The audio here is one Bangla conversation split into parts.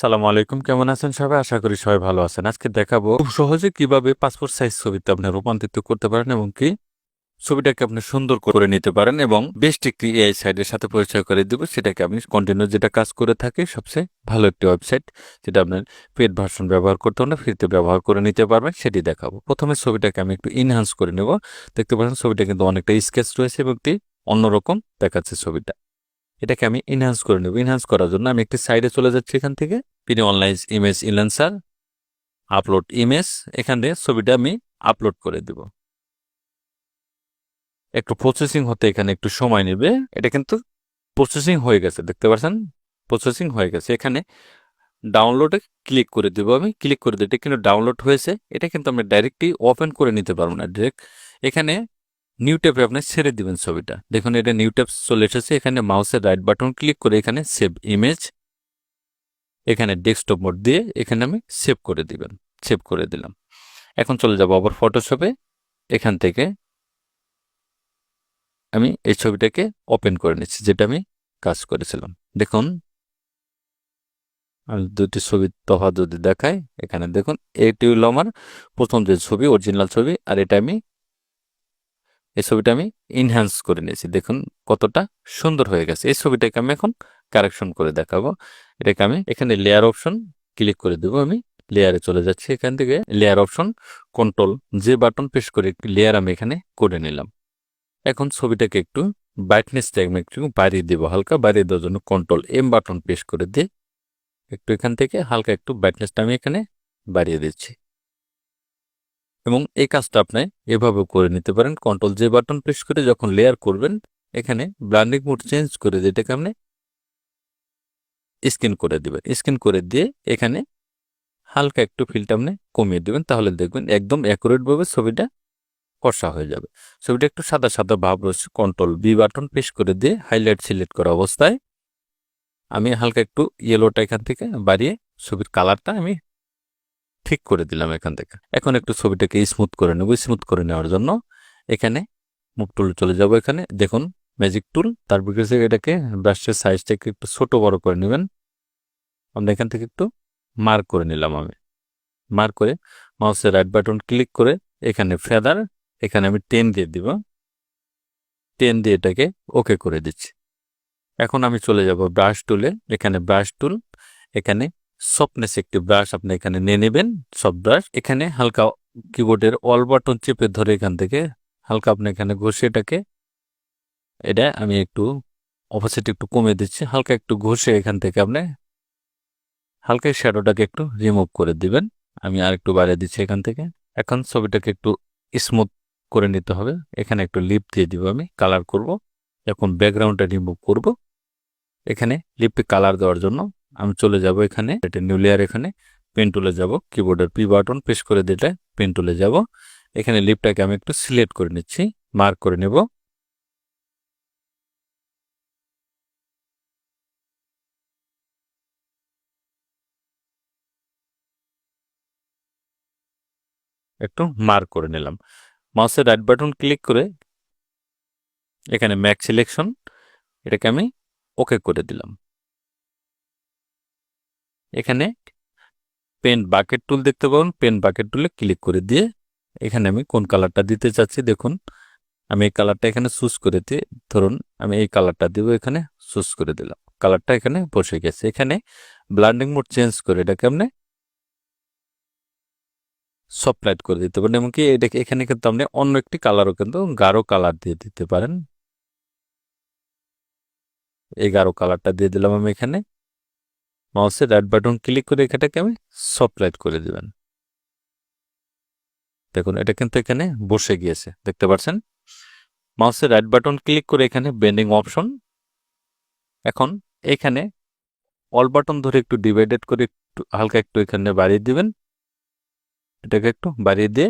আসসালামু আলাইকুম। কেমন আছেন সবাই? আশা করি সবাই ভালো আছেন। আজকে দেখাবো খুব সহজে কিভাবে পাসপোর্ট সাইজ ছবিতে আপনি রূপান্তরিত করতে পারেন এবং কি ছবিটাকে আপনি সুন্দর করে নিতে পারেন এবং বেস্ট একটি এআই সাইটের সাথে পরিচয় করে দিব। সেটাকে আমি কন্টিনিউ যেটা কাজ করে থাকি, সবচেয়ে ভালো একটি ওয়েবসাইট যেটা আপনার পেড ভার্সন ব্যবহার করতে হলে ফ্রিতে ব্যবহার করে নিতে পারবেন, সেটি দেখাবো। প্রথমে ছবিটাকে আমি একটু ইনহ্যান্স করে নেব। দেখতে পাচ্ছেন ছবিটা কিন্তু অনেকটা স্কেচ রয়েছে এবং একটি অন্যরকম দেখাচ্ছে ছবিটা। এটাকে আমি ইনহ্যান্স করে নেব। ইনহ্যান্স করার জন্য আমি একটি সাইডে চলে যাচ্ছি। এখান থেকে পিনি online image enhancer, upload image, এখানে ছবিটা আমি আপলোড করে দেব। একটু প্রসেসিং হতে এখানে একটু সময় নেবে। এটা কিন্তু প্রসেসিং হয়ে গেছে, দেখতে পাচ্ছেন প্রসেসিং হয়ে গেছে। এখানে ডাউনলোডে ক্লিক করে দেবো। আমি ক্লিক করে দিই, এটা কিন্তু ডাউনলোড হয়েছে। এটা কিন্তু আমরা ডাইরেক্টলি ওপেন করে নিতে পারবো না, ডাইরেক্ট এখানে নিউ ট্যাবে আপনি ছেড়ে দিবেন ছবিটা। দেখুন এটা নিউ ট্যাব চলে এসেছে। এখানে মাউসের রাইট বাটন ক্লিক করে এখানে সেভ ইমেজ, এখানে ডেস্কটপ মোড দিয়ে এখানে আমি সেভ করে দিবেন। সেভ করে দিলাম। এখন চলে যাব আবার ফটোশপে। এখান থেকে আমি এই ছবিটাকে ওপেন করে নিচ্ছি, যেটা আমি কাজ করেছিলাম। দেখুন আমি দুটি ছবির তফাৎ যদি দেখাই, এখানে দেখুন এটি হলো আমার প্রথম যে ছবি, অরিজিনাল ছবি, আর এটা আমি এই ছবিটা আমি ইনহ্যান্স করে নিয়েছি। দেখুন কতটা সুন্দর হয়ে গেছে। এই ছবিটাকে আমি এখন কারেকশন করে দেখাবো। এটাকে আমি এখানে লেয়ার অপশন ক্লিক করে দেবো। আমি লেয়ারে চলে যাচ্ছি। এখান থেকে লেয়ার অপশন কন্ট্রোল যে বাটন প্রেস করে একটি লেয়ার আমি এখানে করে নিলাম। এখন ছবিটাকে একটু ব্রাইটনেসটা আমি একটু বাড়িয়ে দেবো। হালকা বাড়িয়ে দেওয়ার জন্য কন্ট্রোল এম বাটন প্রেস করে দিয়ে একটু এখান থেকে হালকা একটু ব্রাইটনেসটা আমি এখানে বাড়িয়ে দিচ্ছি। এবং এই কাজটা আপনি এভাবেও করে নিতে পারেন। কন্ট্রোল জে বাটন প্রেস করে যখন লেয়ার করবেন, এখানে ব্লেন্ডিং মোড চেঞ্জ করে দিয়ে এটাকে আপনি স্ক্যান করে দিবেন। স্ক্যান করে দিয়ে এখানে হালকা একটু ফিলটা আপনি কমিয়ে দিবেন। তাহলে দেখবেন একদম অ্যাকুরেট ভাবে ছবিটা কষা হয়ে যাবে। ছবিটা একটু সাদা সাদা ভাব রয়েছে। কন্ট্রোল বি বাটন প্রেস করে দিয়ে হাইলাইট সিলেক্ট করা অবস্থায় আমি হালকা একটু ইয়েলোটা এখান থেকে বাড়িয়ে ছবির কালারটা আমি ঠিক করে দিলাম এখান থেকে। এখন একটু ছবিটাকে স্মুথ করে নেব। স্মুথ করে নেওয়ার জন্য এখানে মুভ টুল চলে যাব। এখানে দেখুন ম্যাজিক টুল, তার বিকল্পে এটাকে ব্রাশের সাইজটাকে একটু ছোট বড় করে নেবেন। আমরা এখান থেকে একটু মার্ক করে নিলাম। আমি মার্ক করে মাউসের রাইট বাটন ক্লিক করে এখানে ফেদার, এখানে আমি 10 দিয়ে দিব। 10 দিয়ে এটাকে ওকে করে দিচ্ছি। এখন আমি চলে যাব ব্রাশ টুলে। এখানে ব্রাশ টুল, এখানে সফটনেস একটি ব্রাশ আপনি এখানে নিয়ে নেবেন। সফট ব্রাশ এখানে হালকা কিবোর্ডের অল বাটন চেপে ধরে এখান থেকে হালকা আপনি এখানে ঘষে এটাকে, এটা আমি একটু অপোসিট একটু কমিয়ে দিচ্ছি। হালকা একটু ঘষে এখান থেকে আপনি হালকা শ্যাডোটাকে একটু রিমুভ করে দিবেন। আমি আর একটু বাড়িয়ে দিচ্ছি এখান থেকে। এখন ছবিটাকে একটু স্মুথ করে নিতে হবে। এখানে একটু লিপ দিয়ে দিব, আমি কালার করব। এখন ব্যাকগ্রাউন্ডটা রিমুভ করব। এখানে লিপে কালার দেওয়ার জন্য আমি চলে যাব এখানে এটা নিউ লেয়ার, এখানে পেন টুলে যাব। কিবোর্ডের পি বাটন প্রেস করে দিলে পেন টুলে যাব। এখানে লিপটাকে আমি একটু সিলেক্ট করে নিচ্ছি, মার্ক করে নেব। একটু মার্ক করে নিলাম। মাউসের রাইট বাটন ক্লিক করে এখানে ম্যাক সিলেকশন, এটাকে আমি ওকে করে দিলাম। এখানে পেন বাকেট টুল দেখতে পাবেন। পেন বাকেট টুলে ক্লিক করে দিয়ে এখানে আমি কোন কালারটা দিতে চাচ্ছি দেখুন, আমি এই কালারটা এখানে চুজ করে দিয়ে ধরুন আমি এই কালারটা দিব, এখানে চুজ করে দিলাম। কালারটা এখানে বসে গেছে। এখানে ব্লেন্ডিং মোড চেঞ্জ করে এটাকে আপনি সফট লাইট করে দিতে পারেন। এমনকি এটাকে এখানে কিন্তু আপনি অন্য একটি কালারও কিন্তু গাঢ় কালার দিয়ে দিতে পারেন। এই গাঢ় কালারটা দিয়ে দিলাম আমি এখানে। মাউসের রাইট বাটন ক্লিক করে এটাকে আমি সফট লাইট করে দিবেন। দেখুন এটা কিন্তু এখানে বসে গিয়েছে, দেখতে পাচ্ছেন। মাউসের রাইট বাটন ক্লিক করে এখানে বেন্ডিং অপশন, এখন এখানে অল বাটন ধরে একটু ডিভাইডেড করে একটু হালকা একটু এখানে বাড়িয়ে দিবেন। এটাকে একটু বাড়িয়ে দিয়ে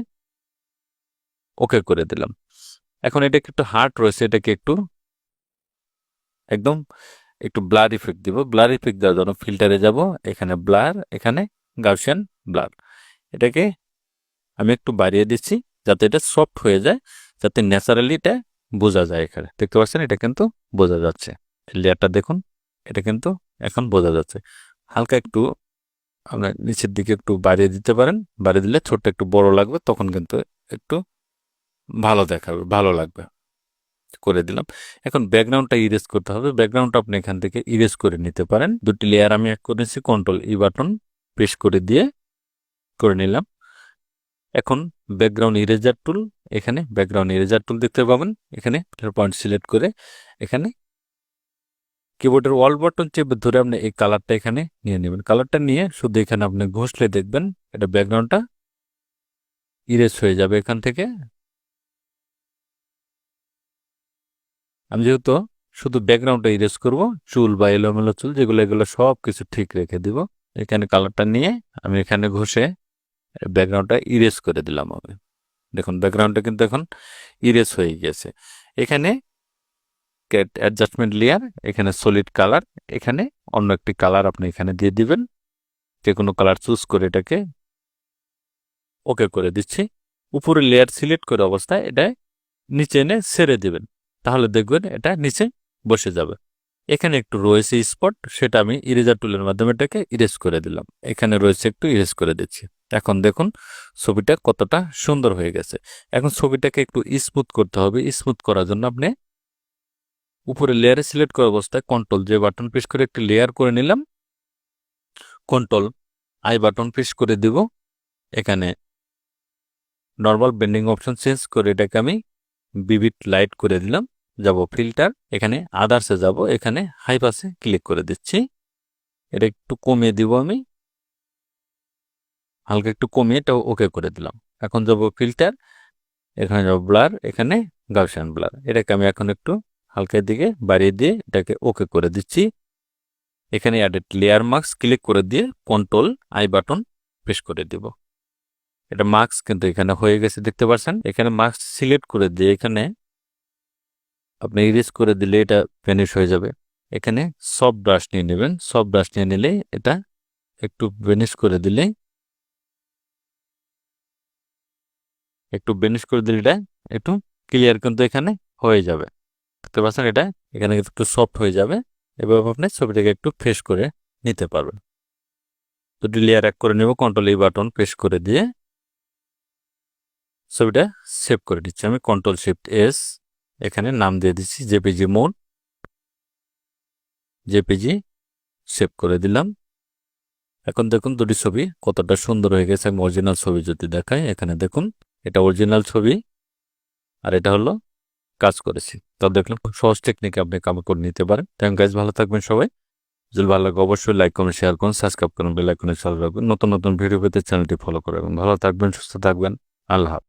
ওকে করে দিলাম। এখন এটা একটু হার্ড রয়েছে, এটাকে একটু একদম একটু ব্লার ইফেক্ট দিব। ব্লার ইফেক্ট দেওয়ার জন্য ফিল্টারে যাব, এখানে ব্লার, এখানে গাউসিয়ান ব্লার, এটাকে আমি একটু বাড়িয়ে দিচ্ছি যাতে এটা সফট হয়ে যায়, যাতে ন্যাচারালি এটা বোঝা যায়। এখানে দেখতে পাচ্ছেন এটা কিন্তু বোঝা যাচ্ছে। লেয়ারটা দেখুন, এটা কিন্তু এখন বোঝা যাচ্ছে। হালকা একটু আপনার নিচের দিকে একটু বাড়িয়ে দিতে পারেন, বাড়িয়ে দিলে ছোট্ট একটু বড় লাগবে, তখন কিন্তু একটু ভালো দেখাবে, ভালো লাগবে। করে দিলাম। এখন ব্যাকগ্রাউন্ডটা ইরেজ করতে হবে। ব্যাকগ্রাউন্ডটা আপনি এখান থেকে ইরেজ করে নিতে পারেন। দুটি লেয়ার আমি এক করেছি, কন্ট্রোল ই বাটন প্রেস করে দিয়ে করে নিলাম। এখন ব্যাকগ্রাউন্ড ইরেজার টুল, এখানে ব্যাকগ্রাউন্ড ইরেজার টুল দেখতে পাবেন। এখানে পয়েন্ট সিলেক্ট করে এখানে কিবোর্ডের অল বাটন চেপে ধরে আপনি এই কালারটা এখানে নিয়ে নেবেন। কালারটা নিয়ে শুধু এখানে আপনি ঘষলে দেখবেন এটা ব্যাকগ্রাউন্ডটা ইরেজ হয়ে যাবে এখান থেকে। আমি যেহেতু শুধু ব্যাকগ্রাউন্ডটা ইরেজ করব, চুল বা এলোমেলো চুল যেগুলো, এগুলো সব কিছু ঠিক রেখে দিব। এখানে কালারটা নিয়ে আমি এখানে ঘষে ব্যাকগ্রাউন্ডটা ইরেজ করে দিলাম। আমি দেখুন ব্যাকগ্রাউন্ডটা কিন্তু এখন ইরেজ হয়ে গেছে। এখানে ক্যাট অ্যাডজাস্টমেন্ট লেয়ার, এখানে সলিড কালার, এখানে অন্য একটি কালার আপনি এখানে দিয়ে দিবেন। যে কোনো কালার চুজ করে এটাকে ওকে করে দিচ্ছি। উপরে লেয়ার সিলেক্ট করে অবস্থায় এটা নিচে এনে ছেড়ে দিবেন, তাহলে দেখবেন এটা নিচে বসে যাবে। এখানে একটু রয়েছে স্পট, সেটা আমি ইরেজার টুলের মাধ্যমে এটাকে ইরেজ করে দিলাম। এখানে রয়েছে একটু ইরেজ করে দিচ্ছি। এখন দেখুন ছবিটা কতটা সুন্দর হয়ে গেছে। এখন ছবিটাকে একটু স্মুথ করতে হবে। স্মুথ করার জন্য আপনি উপরে লেয়ারে সিলেক্ট করা অবস্থায় কন্ট্রোল যে বাটন প্রেস করে একটি লেয়ার করে নিলাম, কন্ট্রোল আই বাটন প্রেস করে দিব। এখানে নর্মাল বেন্ডিং অপশন চেঞ্জ করে এটাকে আমি বিবিট লাইট করে দিলাম। যাব ফিল্টার, এখানে আদার্সে যাব, এখানে হাই পাসে ক্লিক করে দিচ্ছি। এটা একটু কমিয়ে দিব, আমি হালকা একটু কমিয়ে এটা ওকে করে দিলাম। এখন যাব ফিল্টার, এখানে যাব ব্লার, এখানে গাউসিয়ান ব্লার, এটাকে আমি এখন একটু হালকা দিকে বাড়িয়ে দিয়ে এটাকে ওকে করে দিচ্ছি। এখানে অ্যাডেড লেয়ার মাস্ক ক্লিক করে দিয়ে কন্ট্রোল আই বাটন প্রেস করে দিব। এটা মাস্ক কিন্তু এখানে হয়ে গেছে দেখতে পাচ্ছেন। এখানে মাস্ক সিলেক্ট করে দিয়ে এখানে আপনি ইরেজ করে দিলে এটা ভ্যানিশ হয়ে যাবে। এখানে সফট ব্রাশ নিয়ে নেবেন। সফট ব্রাশ নিয়ে নিলে এটা একটু ভ্যানিশ করে দিলে, এটা একটু ক্লিয়ার কিন্তু এখানে হয়ে যাবে দেখতে পাচ্ছেন। এটা এখানে একটু সফট হয়ে যাবে। এভাবে আপনি ছবিটাকে একটু ফ্রেশ করে নিতে পারবেন। দুটি লেয়ার এক করে নেব, কন্ট্রোল ই বাটন প্রেস করে দিয়ে ছবিটা সেভ করে দিচ্ছি। আমি কন্ট্রোল শিফট এস, এখানে নাম দিয়ে দিচ্ছি জেপিজি মোড, জেপিজি সেভ করে দিলাম। এখন দেখুন দুটি ছবি কতটা সুন্দর হয়ে গেছে। আমি অরিজিনাল ছবি যদি দেখাই, এখানে দেখুন এটা অরিজিনাল ছবি আর এটা হলো কাজ করেছি। তো দেখলাম খুব সহজ টেকনিকে আপনি কাম করে নিতে পারেন। থ্যাংক গাইজ, ভালো থাকবেন সবাই। যদি ভালো লাগে অবশ্যই লাইক করুন, শেয়ার করুন, সাবস্ক্রাইব করুন, বেল আইকনে চালু রাখবেন। নতুন নতুন ভিডিও পেতে চ্যানেলটি ফলো করে রাখবেন। ভালো থাকবেন, সুস্থ থাকবেন। আল্লাহ হাফেজ।